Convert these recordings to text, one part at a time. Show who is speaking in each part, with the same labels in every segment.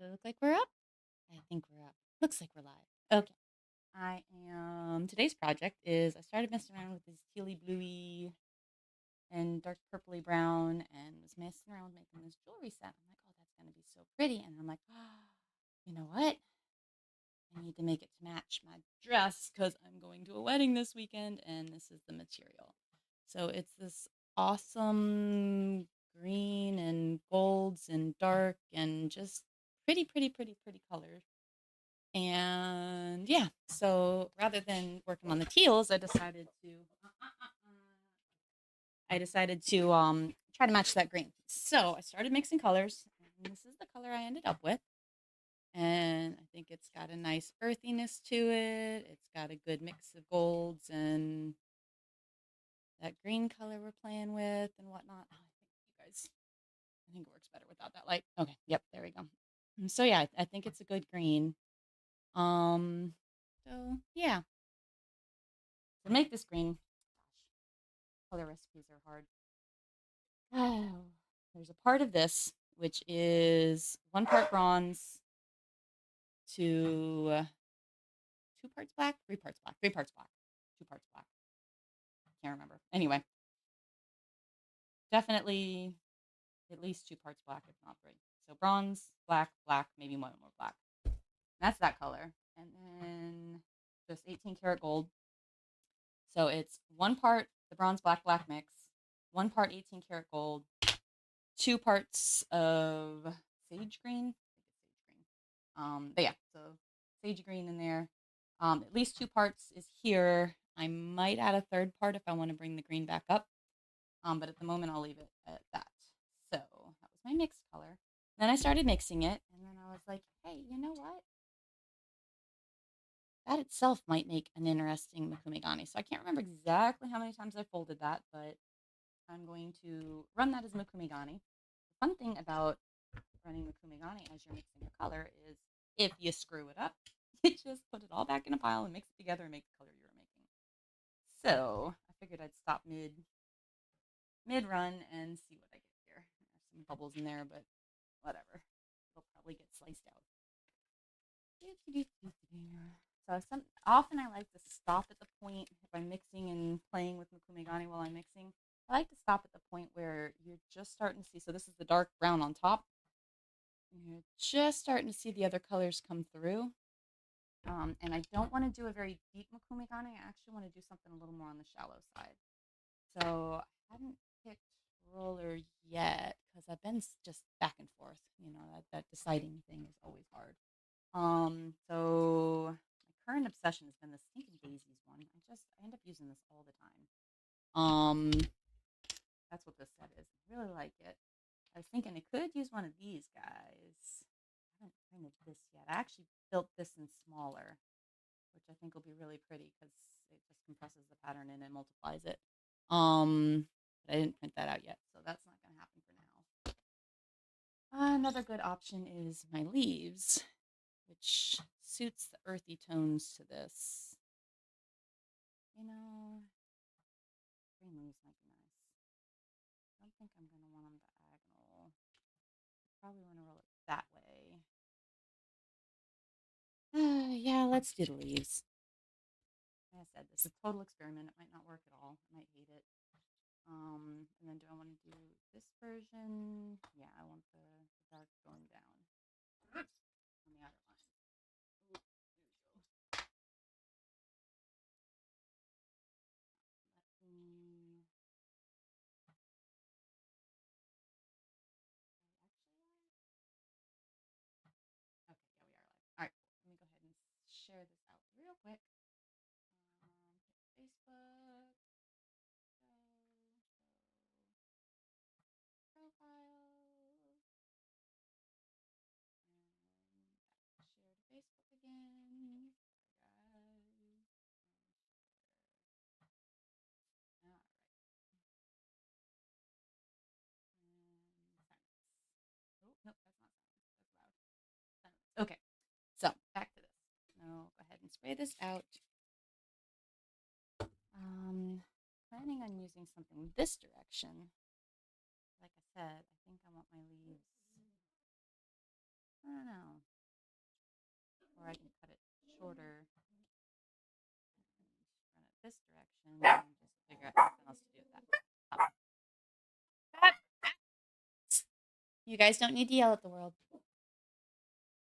Speaker 1: Does it look like we're up? I think we're up. Looks like we're live. Okay. Today's project is I started messing around with this tealy bluey and dark purpley brown and was messing around with making this jewelry set. I'm like, oh, that's going to be so pretty. And I'm like, oh, you know what? I need to make it to match my dress because I'm going to a wedding this weekend and this is the material. So it's this awesome green and golds and dark and just pretty, pretty, pretty, pretty colors. And yeah, so rather than working on the teals, I decided to try to match that green. So I started mixing colors, and this is the color I ended up with. And I think it's got a nice earthiness to it. It's got a good mix of golds and that green color we're playing with and whatnot. Oh, I think it works better without that light. Okay, yep, there we go. So yeah, I think it's a good green. Um, so yeah, to make this green, gosh, color recipes are hard. Oh, there's a part of this which is 1 part bronze to 2 parts black, 3 parts black, 3 parts black, 2 parts black. Can't remember. Anyway, definitely at least 2 parts black, if not three. So bronze, black, black, maybe one more black. And that's that color. And then just 18 karat gold. So it's 1 part the bronze, black, black mix, 1 part 18 karat gold, 2 parts of sage green. I think it's sage green. But yeah, so sage green in there. At least 2 parts is here. I might add a third part if I want to bring the green back up. But at the moment, I'll leave it at that. So that was my mixed color. Then I started mixing it, and then I was like, hey, you know what? That itself might make an interesting Mokume Gane. So I can't remember exactly how many times I folded that, but I'm going to run that as Mokume Gane. The fun thing about running Mokume Gane as you're mixing your color is if you screw it up, you just put it all back in a pile and mix it together and make the color you were making. So I figured I'd stop mid run and see what I get here. There's some bubbles in there, but whatever. They'll probably get sliced out. So often I like to stop at the point if I'm mixing and playing with Mokume Gane while I'm mixing. I like to stop at the point where you're just starting to see. So this is the dark brown on top. And you're just starting to see the other colors come through. And I don't want to do a very deep Mokume Gane. I actually want to do something a little more on the shallow side. So I haven't picked roller yet because I've been just back and forth. You know, that deciding thing is always hard. So my current obsession has been the stinking daisies one. I end up using this all the time. Um, that's what this set is. I really like it. I was thinking I could use one of these guys. I haven't printed this yet. I actually built this in smaller, which I think will be really pretty because it just compresses the pattern in and multiplies it. But I didn't print that out yet, so that's not going to happen for now. Another good option is my leaves, which suits the earthy tones to this. You know, green leaves might be nice. I don't think I'm going to want them diagonal. Probably want to roll it that way. Yeah, let's do the leaves. Like I said, this is a total experiment. It might not work at all. I might hate it. And then do I want to do this version? Yeah, I want the dark going down on the outer line. Ooh, there we go. Let me. Actually, okay, yeah, we are live. All right, cool. Let me go ahead and share this out real quick. Facebook, profile, and share to Facebook again. Guys, all right, and silence. Oh, nope, that's not silence. That's loud. Silence. Okay, so back to this. Now go ahead and spray this out. Planning on using something this direction. Like I said, I think I want my leaves I don't know. Or I can cut it shorter and run it this direction and just figure out something else to do with that. Oh. You guys don't need to yell at the world.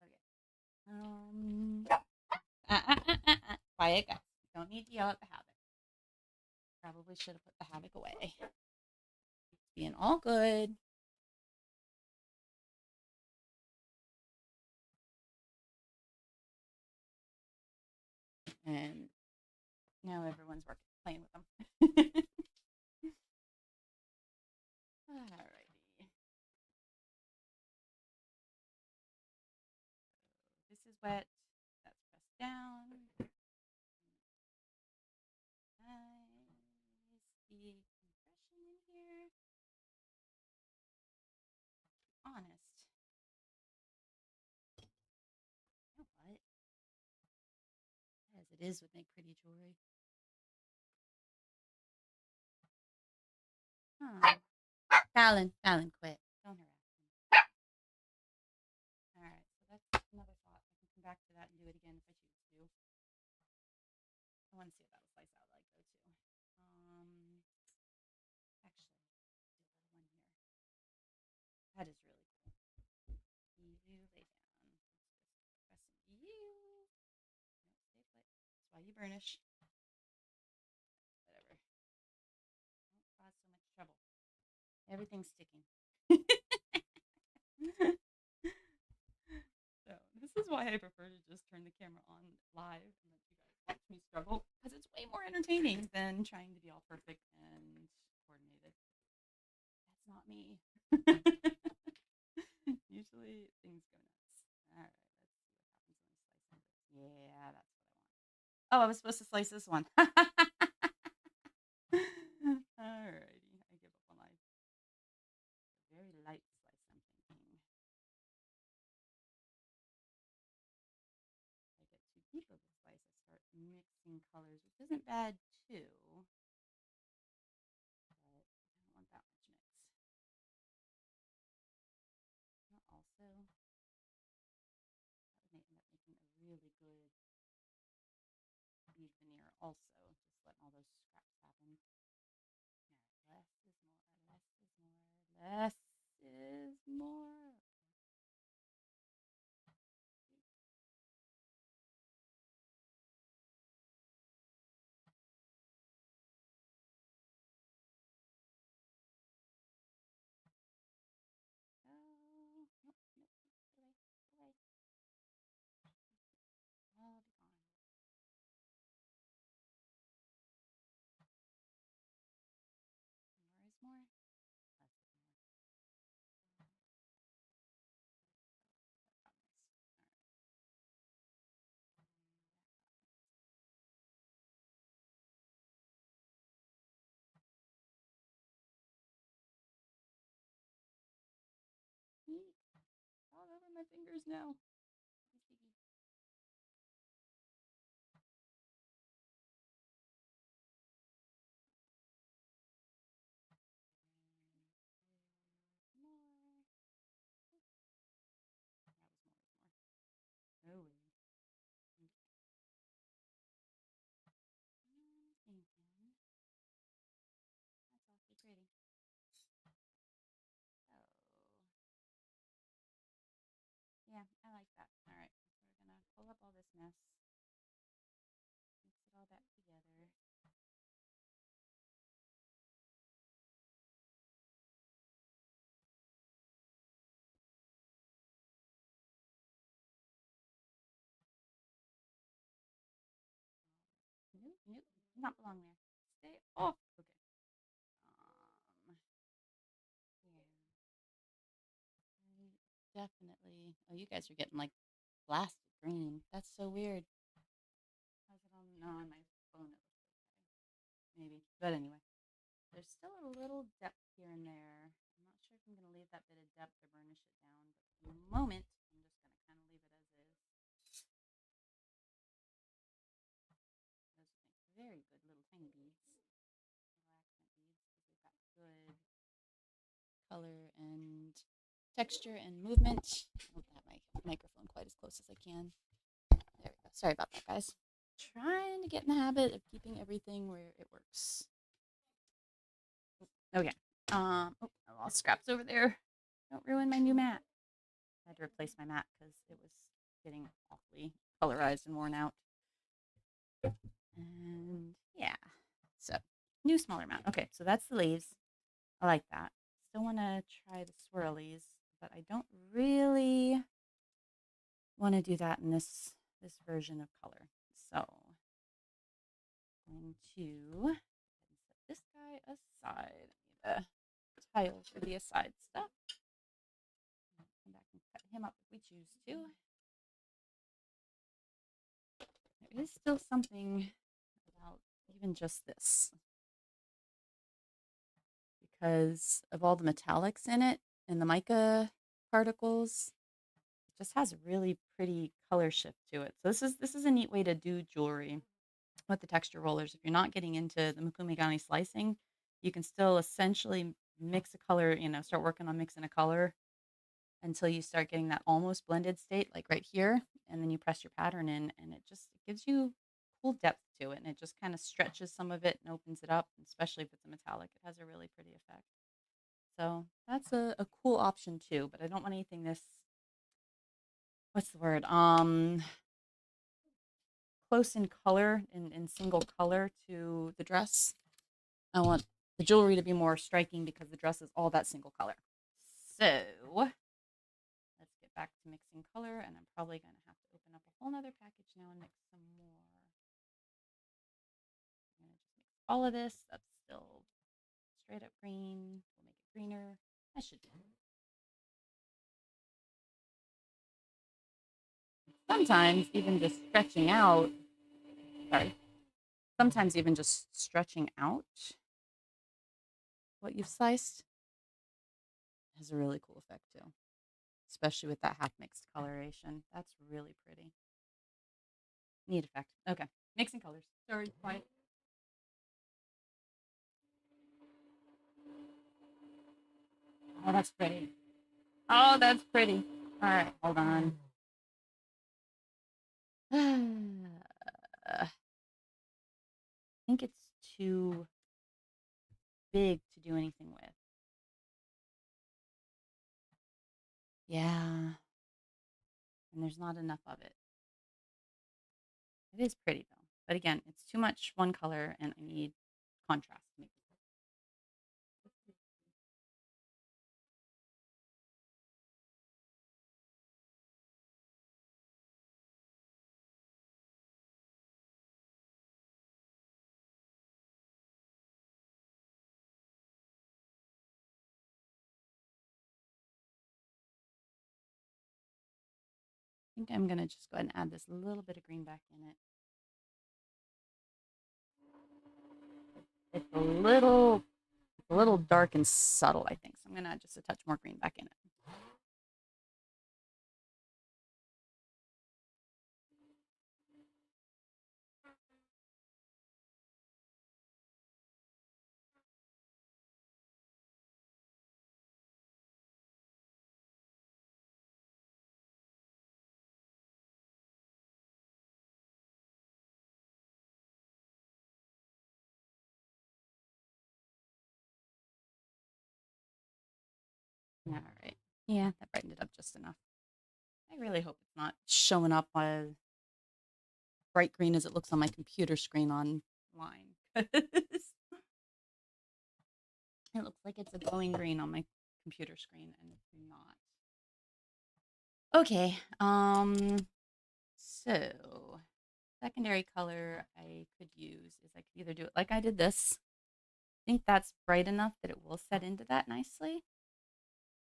Speaker 1: Okay. Quiet, guys. Don't need to yell at the havoc. Probably should have put the havoc away. It's being all good. And now everyone's playing with them. Alrighty. This is wet. That's pressed down. Nice. The compression in here. Honest. You know what? As it is would make pretty jewelry. Huh. Fallon, quit. Don't harass me. Alright, so that's another thought. I can come back to that and do it again if I choose to. I want to see what that'll slice out like though too. Actually, do a little one here. That is really cool. You lay down. Let's just pressing you. No, stay put. That's why you burnish. Whatever. Don't cause so much trouble. Everything's sticking. So this is why I prefer to just turn the camera on live and let you guys watch me struggle, because it's way more entertaining than trying to be all perfect and coordinated. That's not me. Usually things go nuts. All right, let's see what happens when I slice into this. Yeah, that's what I want. Oh, I was supposed to slice this one. Alrighty, I give up on life. A very light slice, I'm thinking. If I get too deep of a slice, I start mixing colors, which isn't bad too. But I don't want that much mix. And also, that would end up making a really good bead veneer also, just letting all those scraps happen. Less is more, less is more, less is more. Oh, nope, nope, get away, get away. All be gone. More is more, less is more. That got nice. All right. Eek. All over my fingers now. Sticky. More. That was more is more. Oh, wait. Okay. Thinking. That's awfully pretty. So, yeah, I like that. All right, so we're gonna pull up all this mess, mix it all back together. Nope, nope, not belong there. Stay off. Okay. Yeah. Definitely. Oh, you guys are getting like blasted green. That's so weird. How's it on? No, on my phone it looks okay. Maybe. But anyway, there's still a little depth here and there. I'm not sure if I'm going to leave that bit of depth or burnish it down, but at the moment, I'm just going to kind of leave it as is. Those make very good little tiny beads, little accent beads, because they've got good color and texture and movement. I don't have my microphone quite as close as I can. There we go. Sorry about that, guys. Trying to get in the habit of keeping everything where it works. Okay. I lost scraps over there. Don't ruin my new mat. I had to replace my mat because it was getting awfully colorized and worn out. And yeah, so new smaller mat. Okay, so that's the leaves. I like that. Still want to try the swirlies, but I don't really want to do that in this version of color. So I'm going to set this guy aside. I need a tile for the aside stuff. Come back and cut him up if we choose to. There is still something about even just this because of all the metallics in it and the mica particles. It just has a really pretty color shift to it. So this is a neat way to do jewelry with the texture rollers. If you're not getting into the Mokume Gane slicing, you can still essentially mix a color, start working on mixing a color until you start getting that almost blended state, like right here. And then you press your pattern in, and it gives you cool depth to it. And it just kind of stretches some of it and opens it up, especially if it's a metallic. It has a really pretty effect. So that's a cool option too, but I don't want anything this, what's the word? Close in color, in single color to the dress. I want the jewelry to be more striking because the dress is all that single color. So let's get back to mixing color, and I'm probably going to have to open up a whole nother package now and mix some more. I'm going to just mix all of this. That's still straight up green. We'll make it greener. That should do. Sometimes even just stretching out, sorry, sometimes even just stretching out what you've sliced has a really cool effect too, especially with that half mixed coloration. That's really pretty. Neat effect. Okay, mixing colors. Sorry, quiet. Oh, that's pretty. Oh, that's pretty. All right, hold on. I think it's too big to do anything with. Yeah, and there's not enough of it. It is pretty though, but again, it's too much one color, and I need contrast to make it. I think I'm gonna just go ahead and add this little bit of green back in it. It's a little dark and subtle, I think. So I'm gonna add just a touch more green back in it. All right. Yeah, that brightened it up just enough. I really hope it's not showing up as bright green as it looks on my computer screen online. It looks like it's a glowing green on my computer screen, and it's not. Okay. So secondary color I could use is I could either do it like I did this. I think that's bright enough that it will set into that nicely.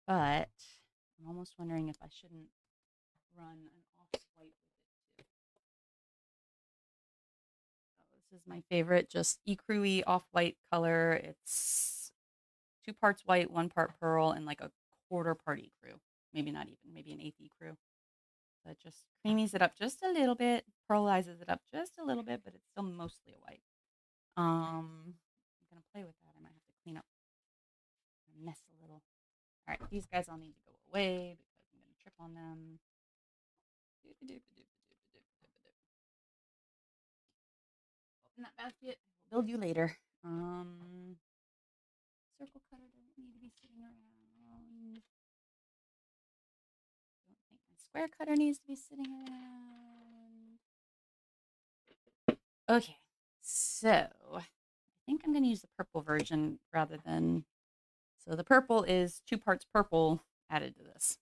Speaker 1: But I'm almost wondering if I shouldn't run an off-white with it too. So this is my favorite, just ecru-y off-white color. It's 2 parts white, 1 part pearl, and like a quarter part ecru. Maybe not even, maybe an eighth ecru. But just creamies it up just a little bit, pearlizes it up just a little bit, but it's still mostly a white. I'm gonna play with that. I might have to clean up my mess a little. All right, these guys all need to go away because I'm going to trip on them. Open that basket. We'll build you later. Circle cutter doesn't need to be sitting around. Don't think my square cutter needs to be sitting around. Okay, so I think I'm going to use the purple version rather than. So the purple is 2 parts purple added to this,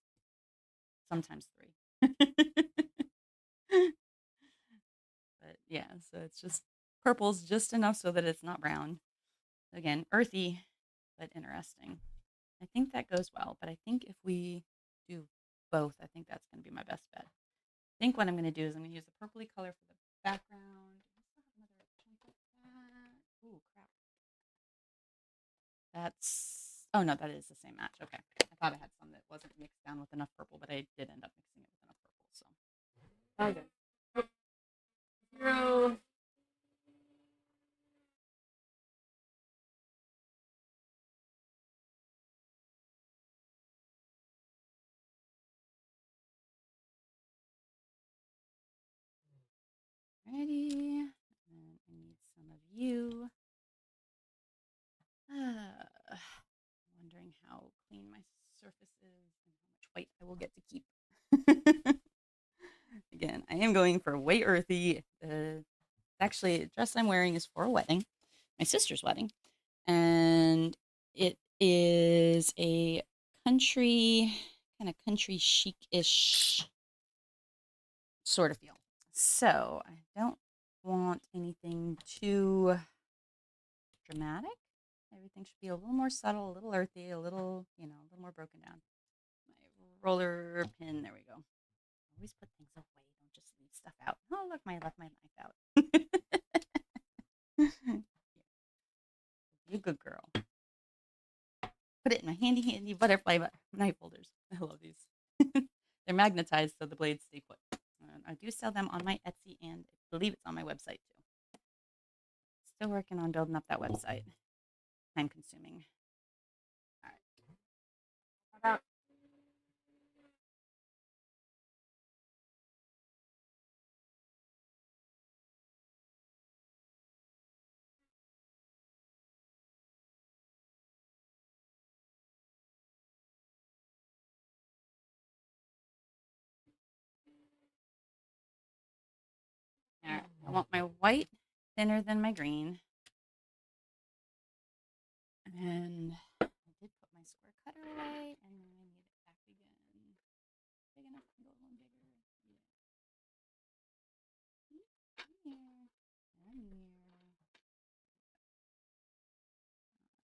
Speaker 1: sometimes 3. But yeah, so it's just purple's just enough so that it's not brown. Again, earthy, but interesting. I think that goes well, but I think if we do both, I think that's going to be my best bet. I think what I'm going to do is I'm going to use the purpley color for the background. Ooh, crap. That's, oh no, that is the same match. Okay. I thought I had some that wasn't mixed down with enough purple, but I did end up mixing it with enough purple, so. Okay. 0. Ready. And I need some of you. Wondering how clean my surface is and how much white I will get to keep. Again, I am going for white earthy. Actually, the dress I'm wearing is for a wedding, my sister's wedding, and it is a country, kind of country chic-ish sort of feel. So I don't want anything too dramatic. Everything should be a little more subtle, a little earthy, a little, a little more broken down. My roller pin, there we go. Always put things away, don't just leave stuff out. Oh, look, I left my knife out. Be a good girl. Put it in my handy butterfly knife holders. I love these. They're magnetized so the blades stay put. I do sell them on my Etsy, and I believe it's on my website too. Still working on building up that website. Time consuming. All right. How about all right. I want my white thinner than my green. And I did put my square cutter away, and then I need it back again. Big enough to go a little bigger. Here. And here.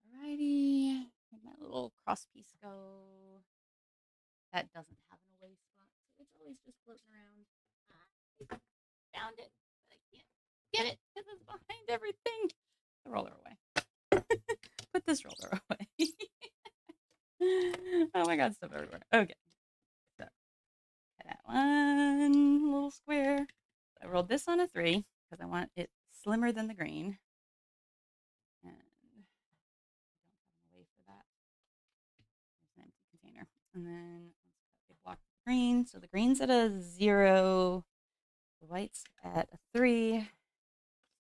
Speaker 1: Alrighty. Where'd my little cross piece go? That doesn't have an away spot, so it's always just floating around. I found it, but I can't get it because it's behind everything. The roller away. Put this roller away. Oh my god, stuff everywhere. Okay. So that one little square. So I rolled this on a 3 because I want it slimmer than the green. And I don't have an away for that. There's an empty container. And then let's cut a big block of green. So the green's at a 0. The white's at a 3.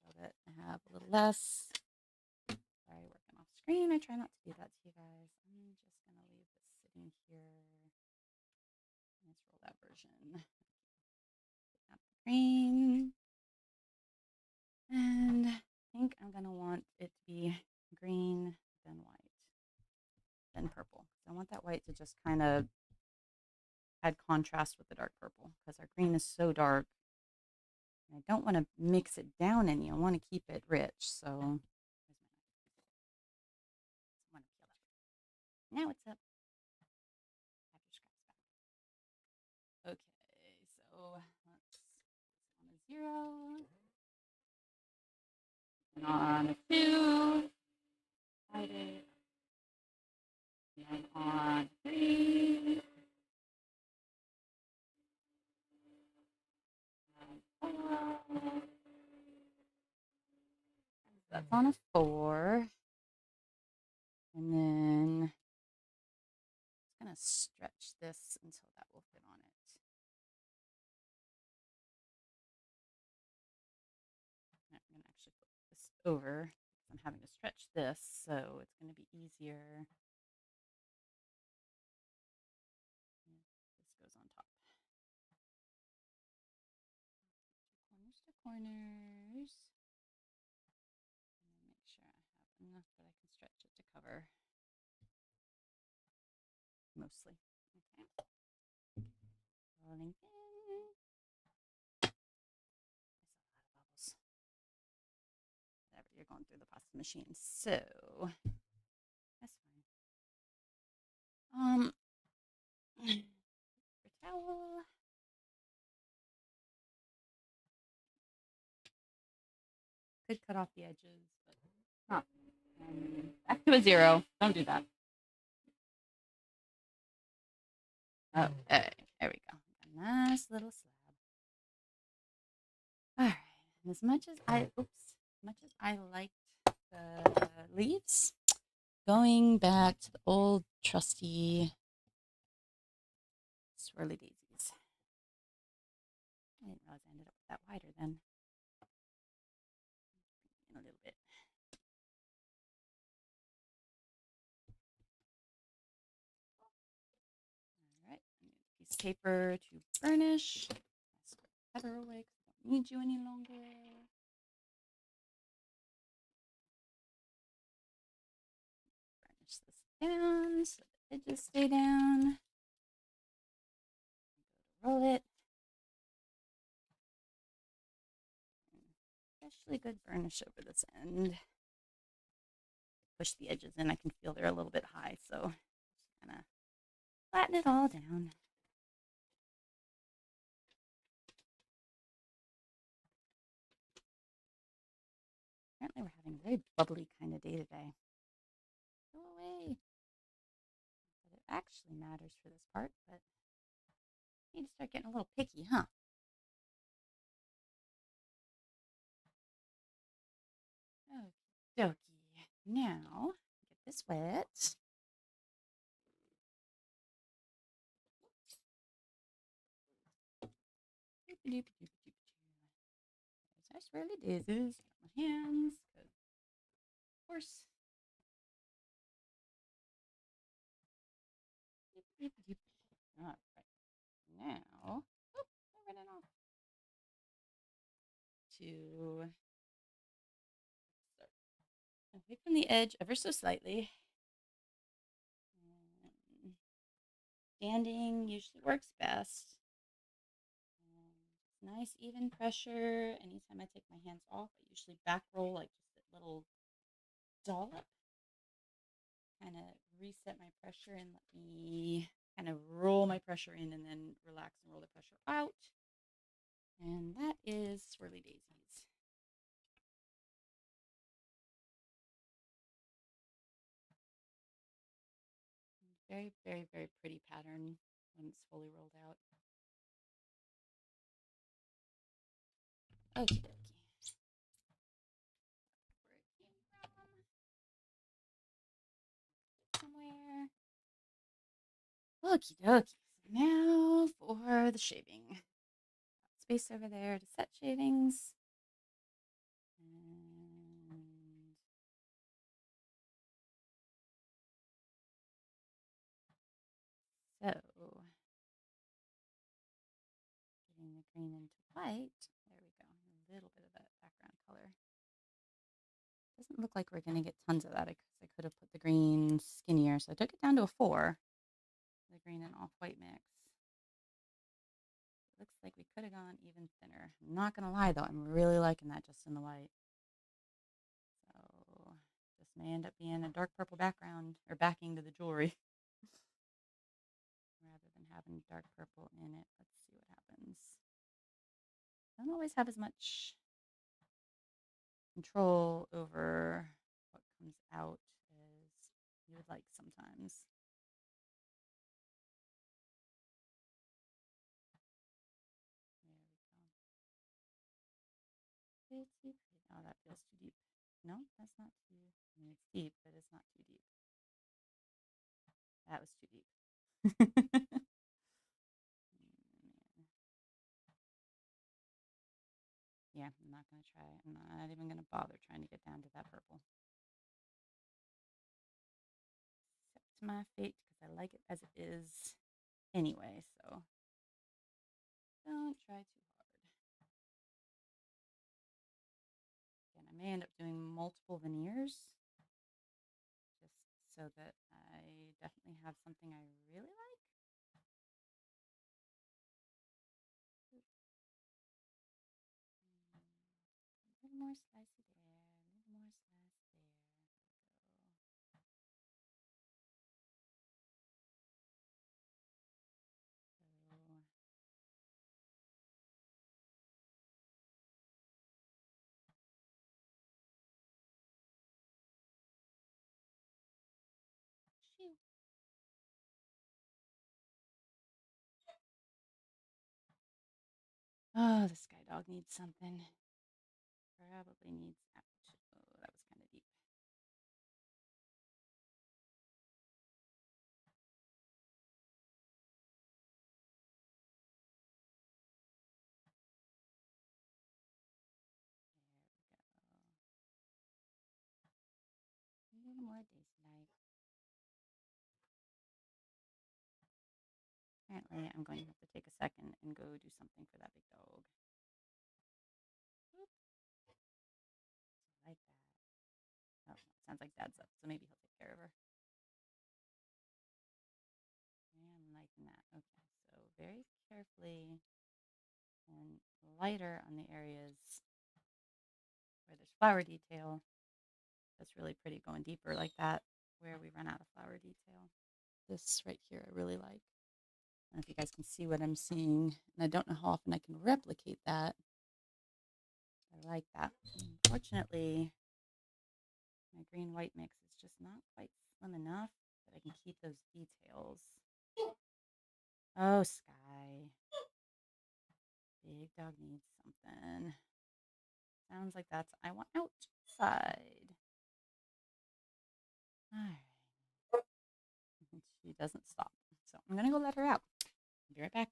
Speaker 1: So that I have a little less. Sorry, working off screen. I try not to do that to you guys. I'm just going to leave this sitting here. Let's roll that version. Up the green. And I think I'm going to want it to be green, then white, then purple. I want that white to just kind of add contrast with the dark purple because our green is so dark. And I don't want to mix it down any. I want to keep it rich. So now it's up. Okay, so let's on a 0 and on a 2. Hide it. And on 3. And 4. That's on a 4. And then it's going to stretch this until that will fit on it. I'm going to actually put this over. I'm having to stretch this, so it's going to be easier. This goes on top. Corners to corners. And make sure I have enough that I can stretch it to cover. Mostly. Okay. Rolling in. There's a lot of bubbles. Whatever, you're going through the pasta machine, so that's fine. Paper towel. Could cut off the edges, but back to a 0. Don't do that. Okay, there we go. A nice little slab. All right. And as much as I liked the leaves, going back to the old trusty swirly daisies. I didn't realize I ended up with that wider then. In a little bit. All right. I'm going to use paper to burnish. Pepper away because I don't need you any longer. Burnish this down so the edges stay down. Roll it. Especially good burnish over this end. Push the edges in. I can feel they're a little bit high, so just kind of flatten it all down. Apparently we're having a very bubbly kind of day today. Go away. But it actually matters for this part, but I need to start getting a little picky, huh? Okie dokie. Now, get this wet. There's our swirly daisies. My hands, of course. All right. Now, oh, I ran it off. To start away from the edge ever so slightly. And standing usually works best. Nice even pressure. Anytime I take my hands off, I usually back roll like just a little dollop. Kind of reset my pressure and let me kind of roll my pressure in and then relax and roll the pressure out. And that is swirly daisies. Very, very, very pretty pattern when it's fully rolled out. Okie dokie. Somewhere. Okie dokie. Now for the shaving. Space over there to set shavings. And so, getting the green into white. There we go. A little bit of that background color. Doesn't look like we're going to get tons of that because I could have put the green skinnier. So I took it down to a 4. The green and off-white mix. It looks like we could have gone even thinner. I'm not going to lie, though. I'm really liking that just in the white. So this may end up being a dark purple background or backing to the jewelry rather than having dark purple in it. Let's see what happens. I don't always have as much control over what comes out as you would like sometimes. There we go. Oh, that feels too deep. No, that's not too. I mean, it's deep, but it's not too deep. That was too deep. Yeah, I'm not going to try. I'm not even going to bother trying to get down to that purple. Accept my fate because I like it as it is anyway, so don't try too hard. Again, I may end up doing multiple veneers just so that I definitely have something I really like. A little more slicey there, a little more slice there. So, shoo. Oh, the sky dog needs something. Probably needs. Ouch. Oh, that was kind of deep. There we go. A little more daisy light. Apparently, I'm going to have to take a second and go do something for that big dog. Oop. So like that. Oh, sounds like Dad's up, so maybe he'll take care of her. And lighten that. Okay, so very carefully and lighter on the areas where there's flower detail. That's really pretty going deeper like that where we run out of flower detail. This right here I really like. I don't know if you guys can see what I'm seeing, and I don't know how often I can replicate that. I like that. Unfortunately, my green white mix is just not quite slim enough that I can keep those details. Oh, Sky. Big dog needs something. Sounds like that's I want outside. All right. She doesn't stop. So I'm going to go let her out. I'll be right back.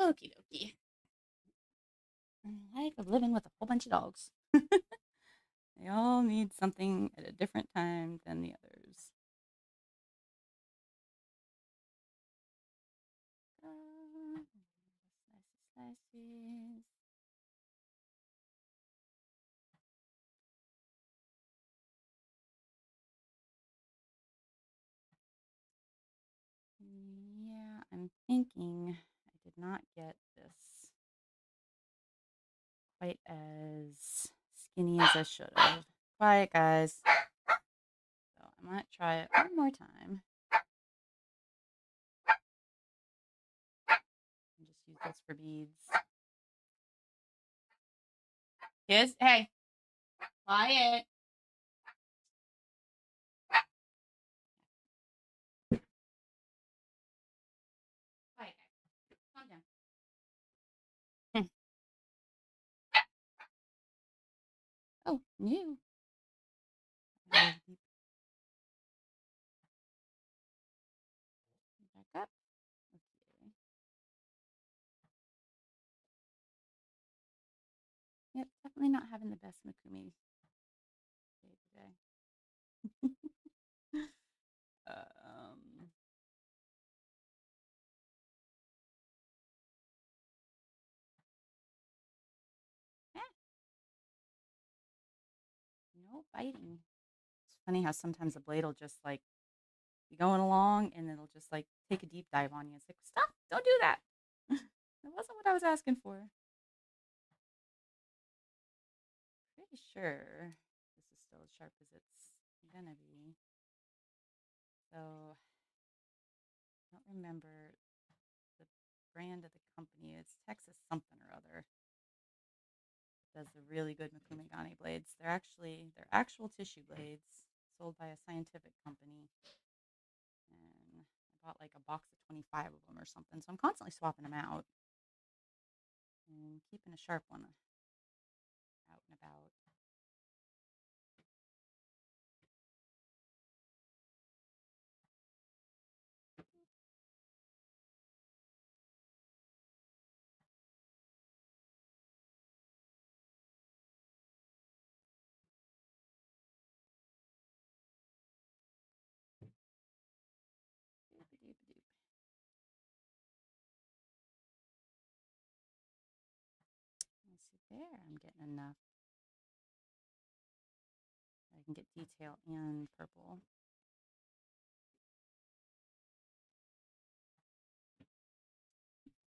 Speaker 1: Okie dokie. I like living with a whole bunch of dogs. They all need something at a different time than the others. Slices. Yeah, I'm thinking I did not get this quite as skinny as I should have. Quiet, guys. So I might try it one more time. And just use this for beads. Kids, hey, quiet. Quiet, guys. Calm down. Oh, new. Back up. Okay. Yep, definitely not having the best Mokume day today. um, eh, no biting. It's funny how sometimes the blade will just like be going along and it'll just like take a deep dive on you. It's like, stop, don't do that. wasn't what I was asking for. Pretty sure this is still as sharp as it's gonna be. So I don't remember the brand of the company. It's Texas something or other. Does the really good Mokume Gane blades. They're actual tissue blades sold by a scientific company. And I bought like a box of 25 of them or something. So I'm constantly swapping them out and keeping a sharp one out and about. Doop-a-doop-a-doop. Let's see there. I'm getting enough. I can get detail and purple.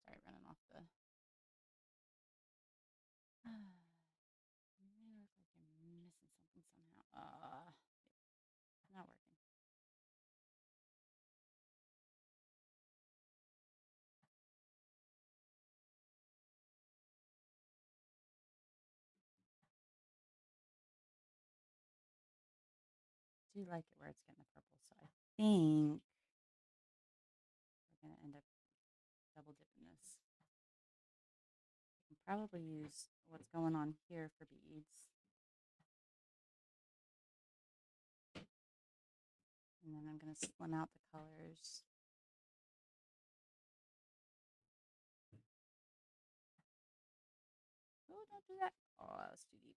Speaker 1: Sorry, running off the. Let me look like I'm missing something somehow. Not working. I do like it where it's getting the purple, so I think we're gonna end up double dipping this. I can probably use what's going on here for beads. And then I'm going to slim out the colors. Oh, don't do that. Oh, that was too deep.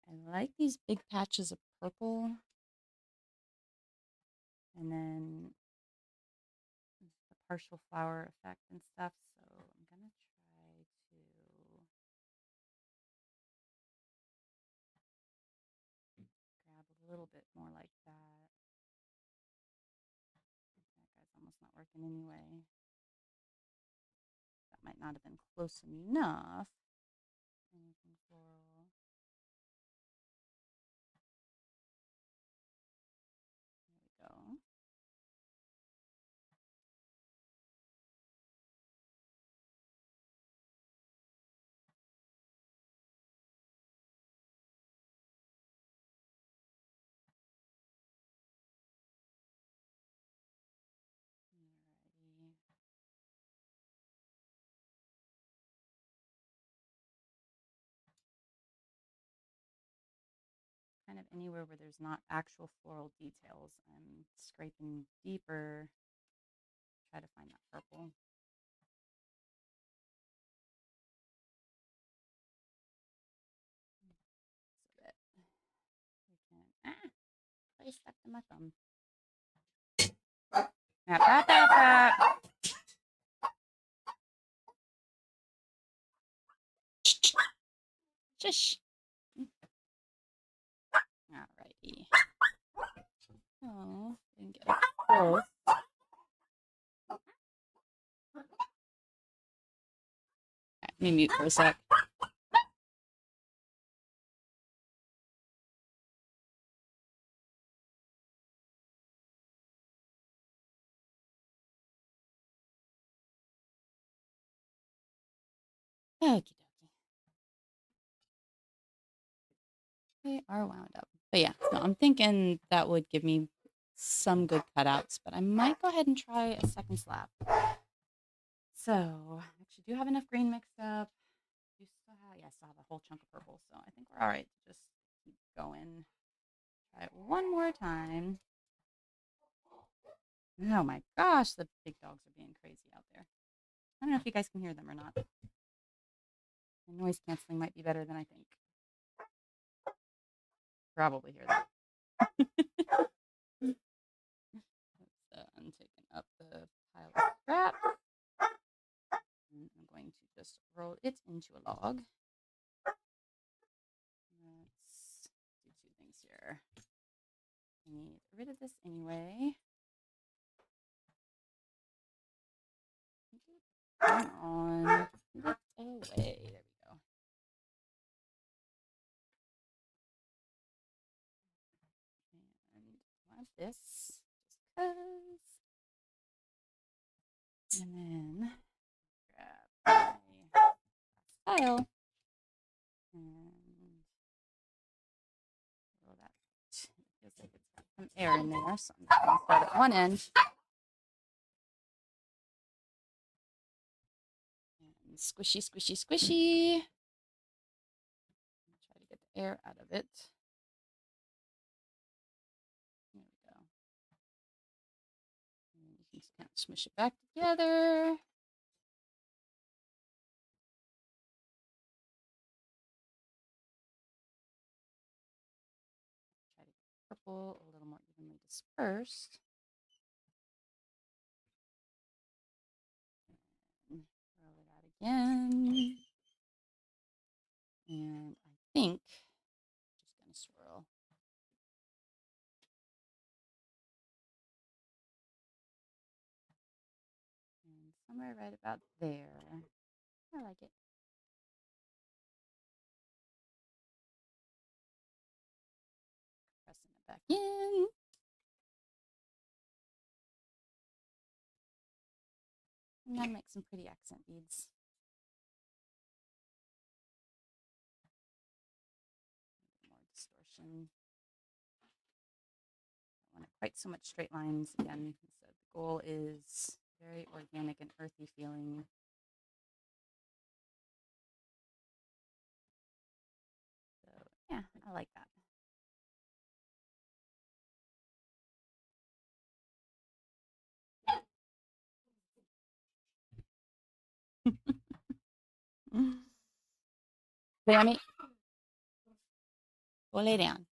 Speaker 1: I like these big patches of purple. And then the partial flower effect and stuff. So I'm going to try to grab a little bit more like that. That guy's almost not working anyway. That might not have been close enough. Anything floral. There we go. Alrighty. Kind of anywhere where there's not actual floral details. I'm scraping deeper, try to find that purple. So that we can, I stuck to my thumb. Shush. Alrighty. Oh, didn't get it close. Let me mute for a sec. Okie dokie. They are wound up. But yeah, so I'm thinking that would give me some good cutouts, but I might go ahead and try a second slab. So I actually do have enough green mixed up. I still have a whole chunk of purple, so I think we're all right to just keep going. Try it one more time. Oh my gosh, the big dogs are being crazy out there. I don't know if you guys can hear them or not. The noise canceling might be better than I think. Probably hear that. I'm taking up the pile of scrap. And I'm going to just roll it into a log. Let's do two things here. I need rid of this anyway. Come on. Get away. There we go. And I want this just because. And then grab my tile and roll that. It feels like it's got some air in there, so I'm just going to start at one end. And squishy, squishy, squishy. Try to get the air out of it. There we go. And you can just kind of smush it back together. Try to get purple a little more evenly dispersed. And roll it out again. And I think I'm just going to swirl. And somewhere right about there. I like it. Pressing it back in. And then make some pretty accent beads. More distortion. Don't want quite so much straight lines again. So the goal is very organic and earthy feeling. So yeah, I like that. Sammy, go lay down.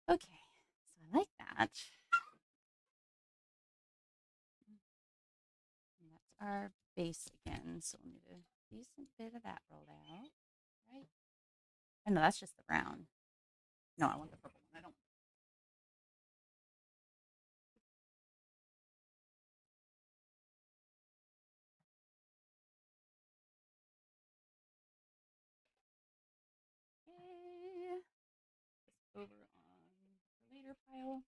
Speaker 1: Okay, so I like that. And that's our base again. So we'll need a decent bit of that rolled out, right? Oh, no, that's just the brown. No, I want the purple one. I don't. Okay. This over on the later pile.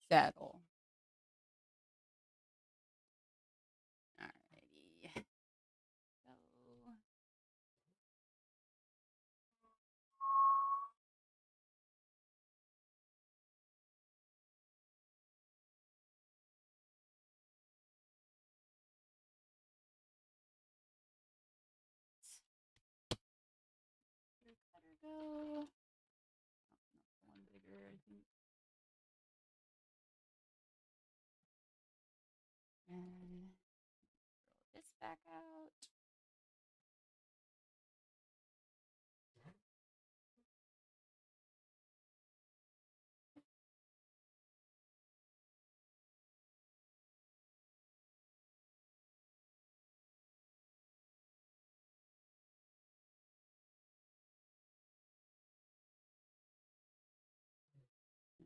Speaker 1: Saddle. Alrighty. Go. Where'd cutter go? Oh, no, one bigger, I think. And roll this back out.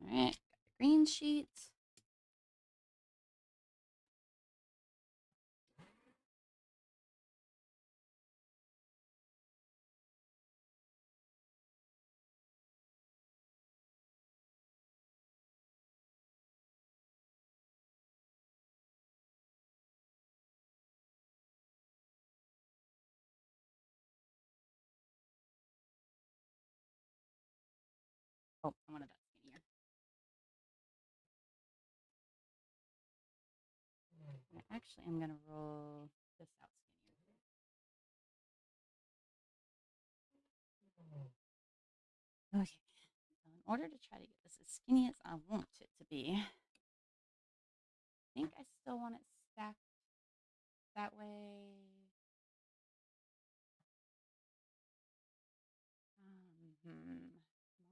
Speaker 1: All right, got the green sheet. Oh, I wanted that skinnier. Actually, I'm going to roll this out skinnier. Okay, so in order to try to get this as skinny as I want it to be, I think I still want it stacked that way. I'm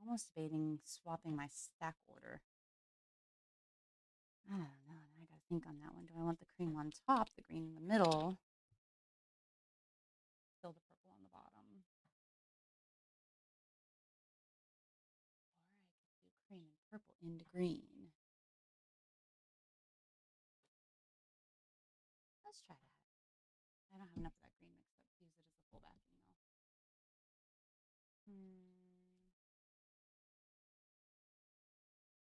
Speaker 1: almost debating swapping my stack order. I don't know. I gotta think on that one. Do I want the cream on top, the green in the middle, still the purple on the bottom? Or I could do cream and purple into green. Let's try that. I don't have enough of that green mixed up to use it as a full backing though.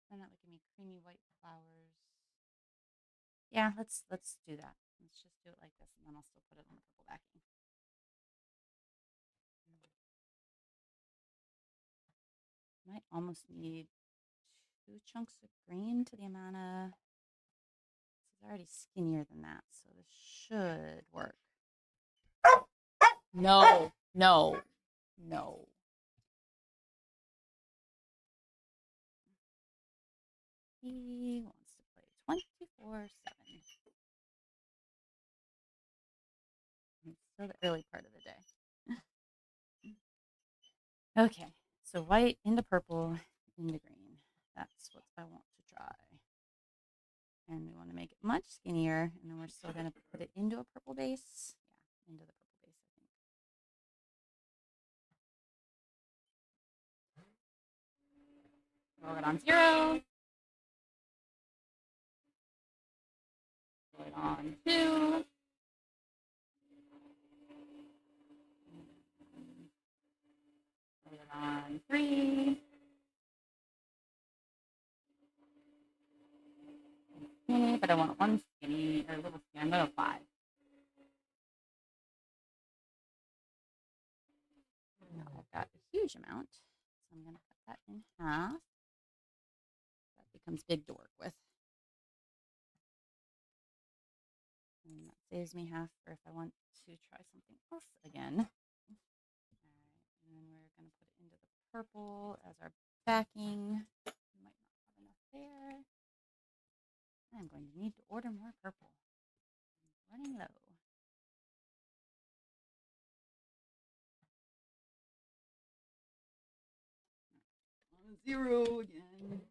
Speaker 1: They're not looking me creamy white flowers. Yeah, let's do that. Let's just do it like this, and then I'll still put it on the purple backing. Might almost need 2 chunks of green to the amount of. This is already skinnier than that, so this should work. No, no, no. He wants to play 24/7. It's still the early part of the day. Okay, so white into purple into green. That's what I want to try. And we want to make it much skinnier, and then we're still going to put it into a purple base. Yeah, into the purple base, I think. Roll it on 0. Roll it on 2. Roll it on 3. Skinny, but I want one skinny, or a little skinny. I'm going to 5. Now I've got a huge amount, so I'm going to cut that in half. That becomes big to work with. And that saves me half for if I want to try something else again. All right, and then we're going to put it into the purple as our backing. Might not have enough there. I'm going to need to order more purple. I'm running low. On 0 again.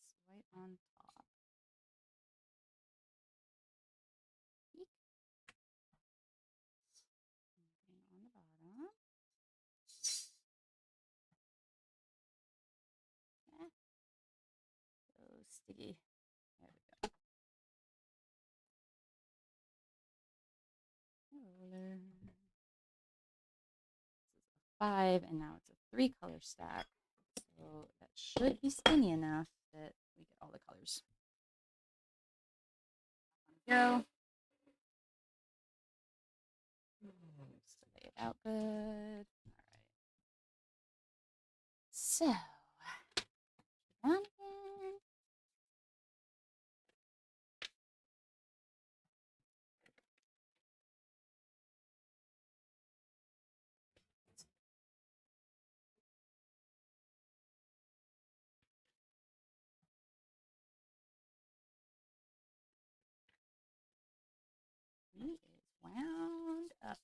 Speaker 1: It's white on top. Eek. Green on the bottom. So sticky. There we go. Roller. This is a 5, and now it's a 3-color stack. So that should be skinny enough that we get all the colors. 0. Just to lay it out good. All right. So, on again. He is wound up.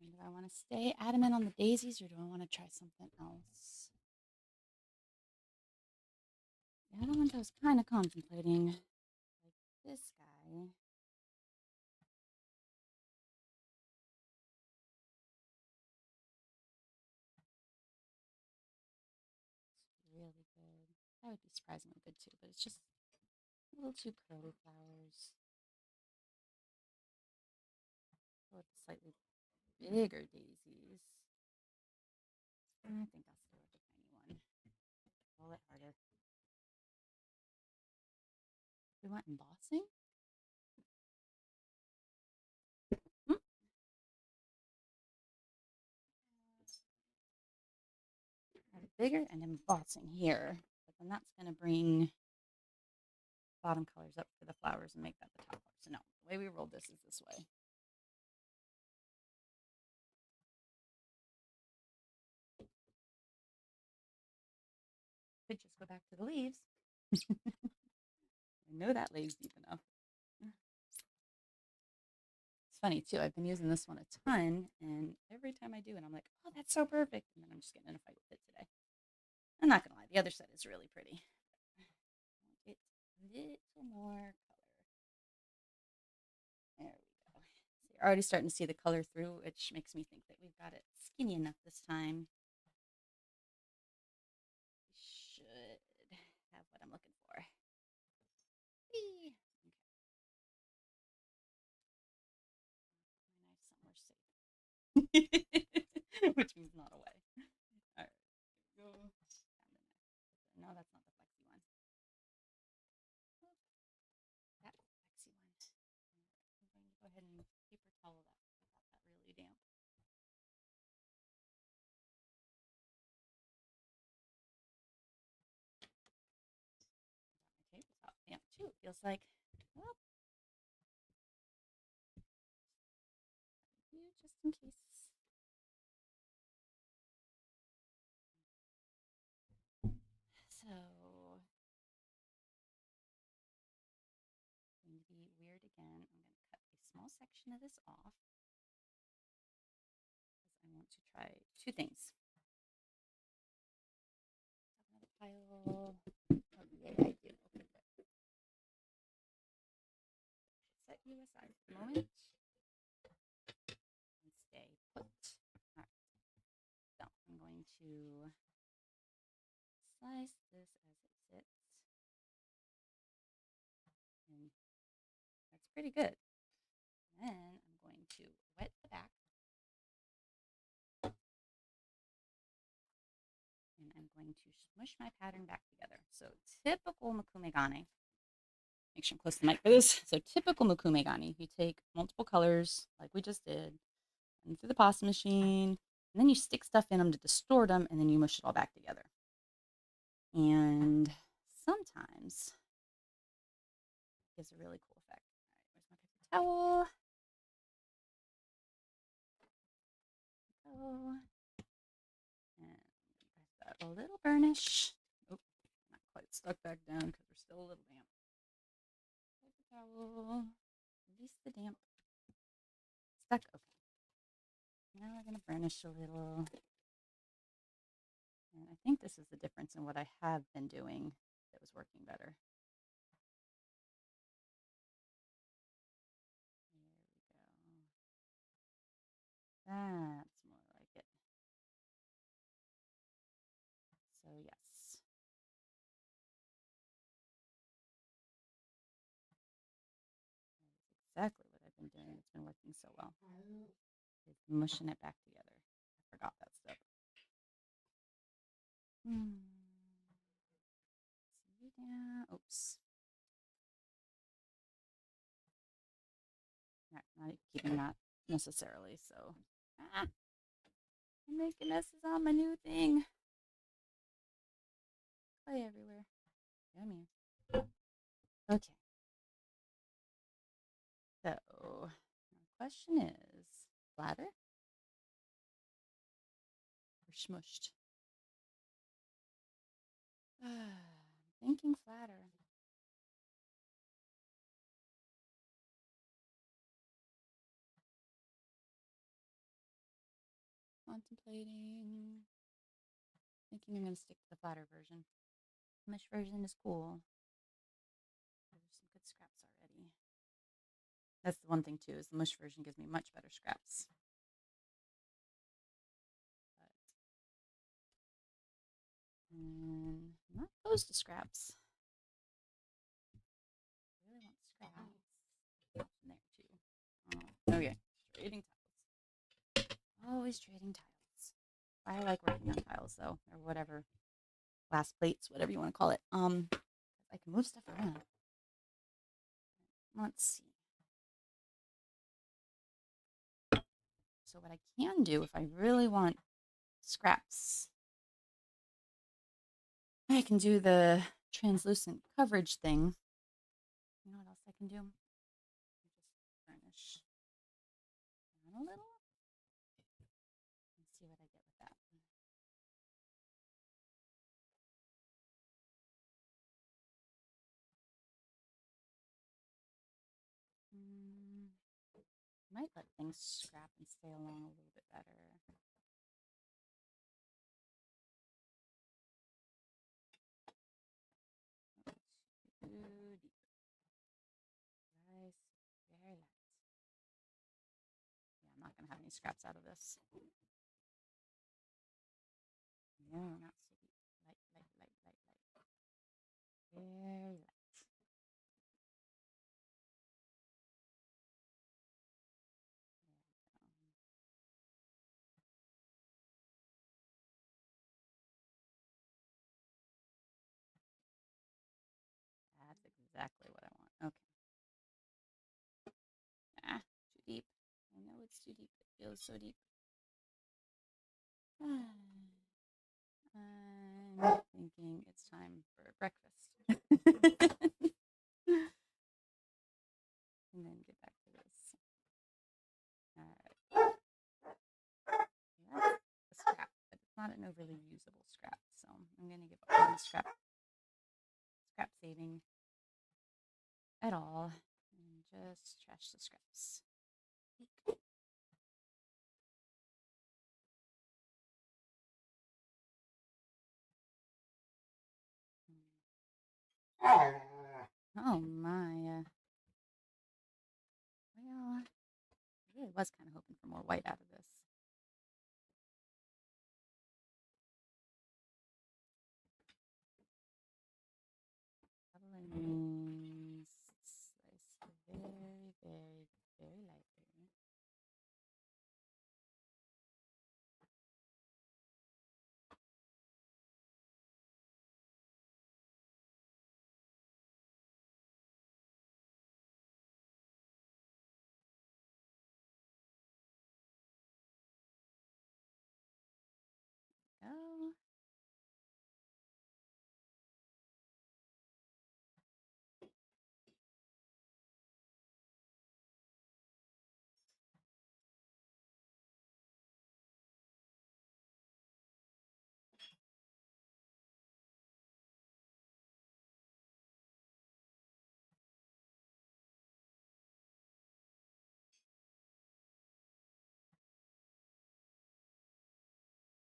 Speaker 1: And do I want to stay adamant on the daisies, or do I want to try something else? The other ones I was kind of contemplating, like this guy. It's really good. That would be surprisingly good too, but it's just a little too curly flowers. Go with the slightly bigger daisies. I think I'll stay with the tiny one. Roll it harder. We want embossing? bigger and embossing here, but then that's going to bring bottom colors up for the flowers and make that the top color. So no, the way we rolled this is this way. Could just go back to the leaves. I know that lays deep enough. It's funny too. I've been using this one a ton, and every time I do it, I'm like, "Oh, that's so perfect!" And then I'm just getting in a fight with it today. I'm not gonna lie, the other set is really pretty. It's a little more color. There we go. So you're already starting to see the color through, which makes me think that we've got it skinny enough this time. We should have what I'm looking for. Whee! Okay. My knife's somewhere safe. Which means not away. All right. Go. Found the knife. No, that's not the flexy one. That's the flexy one. I'm going to go ahead and paper towel that. I got that really damp. My tabletop damp too. It feels like. Well, just in case. So, going to be weird again. I'm going to cut a small section of this off because I want to try two things. Another pile. Oh, yeah, I do. Okay, good. Set you aside for a moment and stay put. All right. So, I'm going to slice this as it sits. And that's pretty good. Then I'm going to wet the back. And I'm going to smush my pattern back together. So typical Mokume Gane. Make sure I'm close to the mic for this. So typical Mokume Gane, you take multiple colors like we just did, and through the pasta machine, and then you stick stuff in them to distort them, and then you mush it all back together. And sometimes it gives a really cool effect. All right, where's my paper towel? Go. And got that a little burnish. Oh, not quite stuck back down because we're still a little damp. Paper towel. Release the damp. Stuck. Okay. Now we're going to burnish a little. And I think this is the difference in what I have been doing that was working better. There we go. That's more like it. So yes. That is exactly what I've been doing. It's been working so well. It's mushing it back together. I forgot that step. See down. Oops. Not keeping that necessarily. So I'm making messes on my new thing. Clay everywhere. Come here. Okay. So the question is, flatter or smushed? Thinking flatter. Contemplating. Thinking I'm going to stick to the flatter version. Mush version is cool. There's some good scraps already. That's the one thing too, is the mush version gives me much better scraps. But, I'm not opposed to scraps. I really want scraps. In there too. Oh yeah, trading tiles. Always trading tiles. I like working on tiles though, or whatever. Glass plates, whatever you want to call it. I can move stuff around. Let's see. So what I can do if I really want scraps I can do the translucent coverage thing. You know what else I can do? Just burnish down a little and see what I get with that. Might let things scrap and stay along a little bit better. Too deep. Nice. Very light. Yeah, I'm not going to have any scraps out of this. No, not so deep. Light, light, light, light, light. Very light. That's exactly what I want. Okay. Ah, too deep. I know it's too deep. It feels so deep. I'm thinking it's time for breakfast. And then get back to this. All right. That's a scrap, but it's not an overly usable scrap. So I'm going to give up on the scrap saving at all and just trash the scraps. Oh my. Well, I really was kind of hoping for more white out of this. Means slice very, very, very lightly. Go.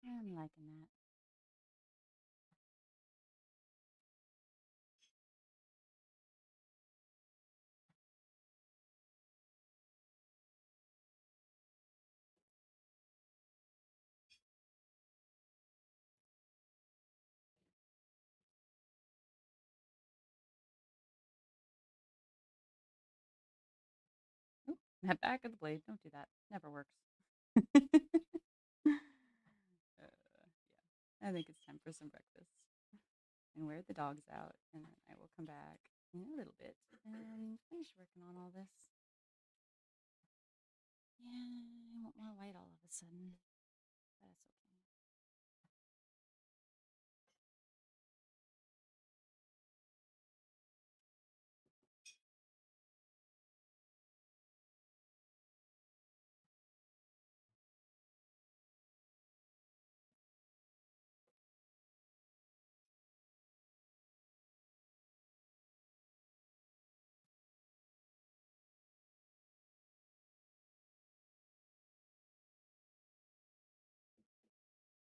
Speaker 1: I'm liking that. Oop, that back of the blade. Don't do that. Never works. Yeah, I think it's time for some breakfast. And wear the dogs out, and then I will come back in a little bit and finish working on all this. Yeah, I want more white all of a sudden. But that's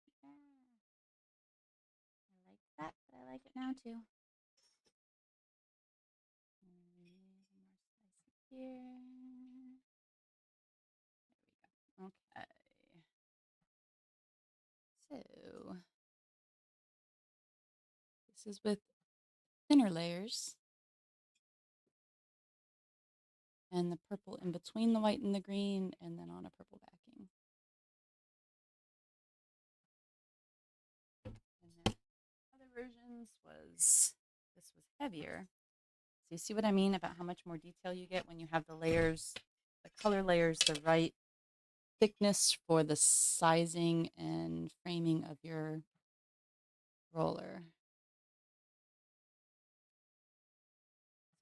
Speaker 1: okay. Yeah, I like that, but I like it now too. More slices here. There we go. Okay. So this is with thinner layers and the purple in between the white and the green, and then on a purple backing. And then other versions was this was heavier. So you see what I mean about how much more detail you get when you have the layers, the color layers, the right thickness for the sizing and framing of your roller.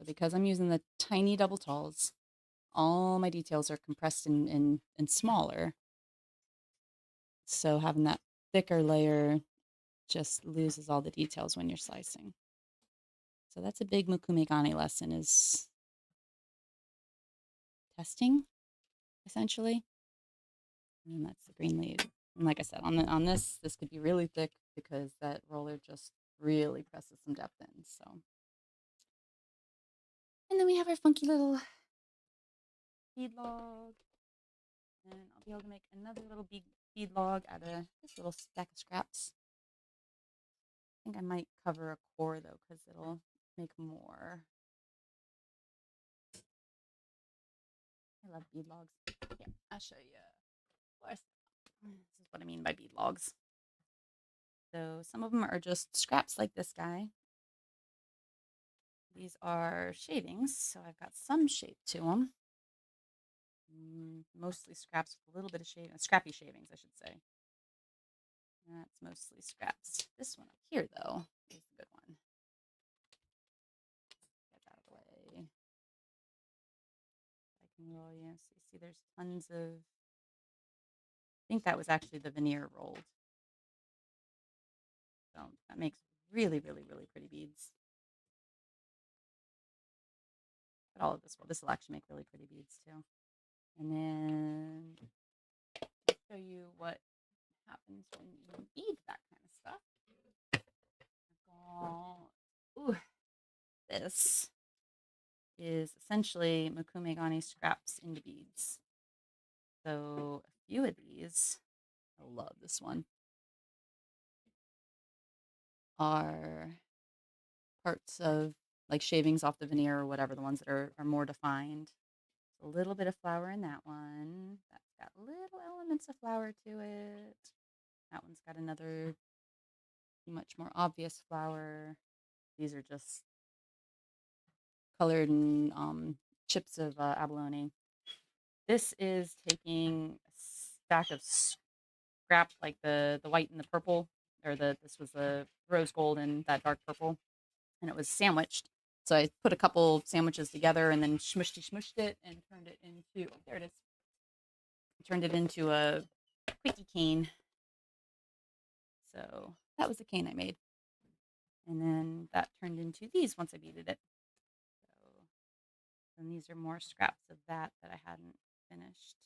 Speaker 1: So because I'm using the tiny double talls, all my details are compressed and smaller. So having that thicker layer just loses all the details when you're slicing. So that's a big Mokume Gane lesson, is testing, essentially. And that's the green lead. And like I said, on this could be really thick because that roller just really presses some depth in. So, and then we have our funky little bead log, and I'll be able to make another little bead log out of this little stack of scraps. I think I might cover a core though, because it'll make more. I love bead logs. Here, I'll show you. This is what I mean by bead logs. So some of them are just scraps like this guy. These are shavings, so I've got some shape to them. Mostly scraps with a little bit of scrappy shavings, I should say. That's mostly scraps. This one up here, though, is the good one. Get that out of the way. I can roll you. So you see there's tons of, I think that was actually the veneer rolled. So that makes really, really, really pretty beads. But all of this will actually make really pretty beads too. And then I'll show you what happens when you bead that kind of stuff. Ooh, this is essentially Mokume Gane scraps into beads. So a few of these, I love this one, are parts of like shavings off the veneer or whatever, the ones that are more defined. A little bit of flower in that one. That's got little elements of flower to it. That one's got another much more obvious flower. These are just colored in chips of abalone. This is taking a stack of scrap, like the white and the purple, or this was the rose gold and that dark purple, and it was sandwiched. So I put a couple sandwiches together and then smushed it and turned it into, oh, there it is. Turned it into a quickie cane. So that was the cane I made. And then that turned into these once I beaded it. So then these are more scraps of that I hadn't finished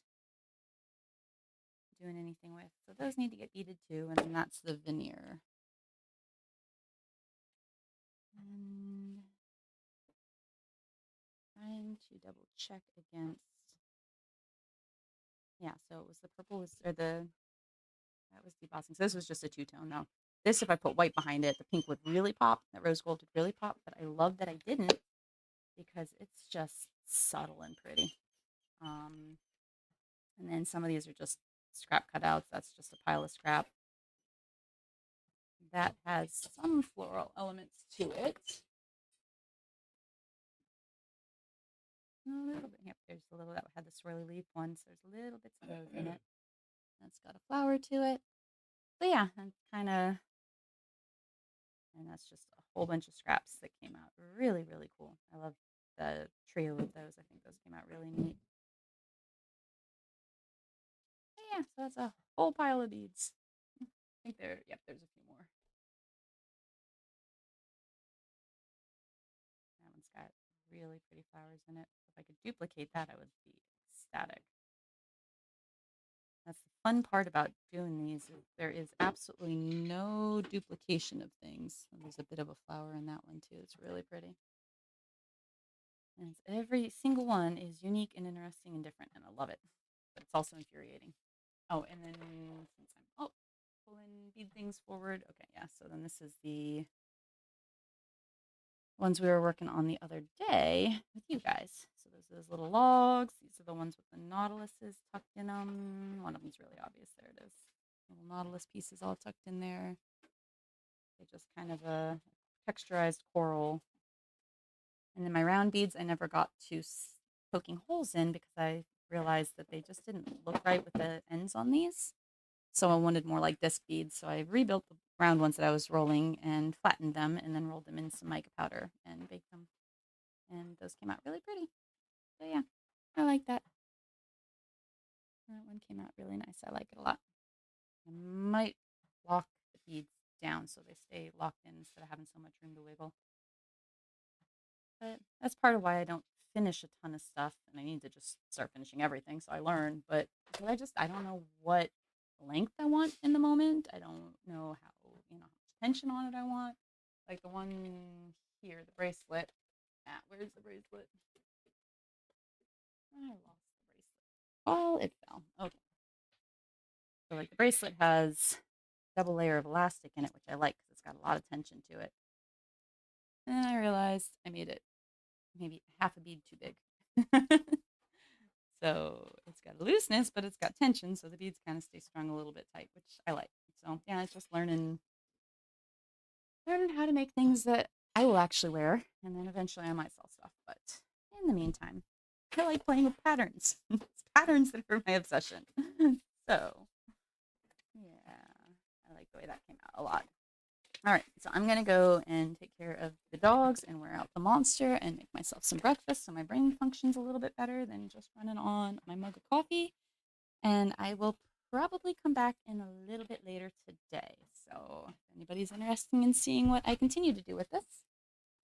Speaker 1: doing anything with. So those need to get beaded too. And then that's the veneer. And trying to double check against. Yeah, so it was the purple that was debossing. So this was just a two-tone though. This, if I put white behind it, the pink would really pop. That rose gold would really pop. But I love that I didn't, because it's just subtle and pretty. And then some of these are just scrap cutouts. That's just a pile of scrap. That has some floral elements to it. A little bit. Yep, there's a little that had the swirly leaf one, so there's a little bits of those in it. That's got a flower to it. But yeah, and that's just a whole bunch of scraps that came out really, really cool. I love the trio of those. I think those came out really neat. But yeah, so that's a whole pile of beads. I think there's a few more. That one's got really pretty flowers in it. If I could duplicate that, I would be ecstatic. That's the fun part about doing these. There is absolutely no duplication of things. And there's a bit of a flower in that one too. It's really pretty. And every single one is unique and interesting and different, and I love it. But it's also infuriating. Oh, and then since I'm pulling bead things forward. Okay, yeah. So then this is the ones we were working on the other day with you guys. So there's those little logs. These are the ones with the nautiluses tucked in them. One of them's really obvious. There it is. Little nautilus pieces all tucked in there. They just kind of a texturized coral. And then my round beads, I never got to poking holes in because I realized that they just didn't look right with the ends on these. So I wanted more like disc beads. So I rebuilt the round ones that I was rolling and flattened them and then rolled them in some mica powder and baked them. And those came out really pretty. So yeah, I like that. That one came out really nice. I like it a lot. I might lock the beads down so they stay locked in instead of having so much room to wiggle. But that's part of why I don't finish a ton of stuff, and I need to just start finishing everything so I learn. But I don't know what length I want in the moment. I don't know how how much tension on it I want. Like the one here, the bracelet. Ah, where's the bracelet? I lost the bracelet. Oh, it fell. Okay. So like the bracelet has double layer of elastic in it, which I like because it's got a lot of tension to it. And then I realized I made it maybe half a bead too big. So it's got a looseness, but it's got tension, so the beads kind of stay strung a little bit tight, which I like. So yeah, it's just learning how to make things that I will actually wear, and then eventually I might sell stuff. But in the meantime, I like playing with patterns. It's patterns that are my obsession. So yeah, I like the way that came out a lot. All right, so I'm gonna go and take care of the dogs and wear out the monster and make myself some breakfast so my brain functions a little bit better than just running on my mug of coffee. And I will probably come back in a little bit later today. So if anybody's interested in seeing what I continue to do with this,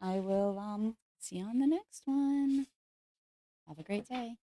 Speaker 1: I will see you on the next one. Have a great day.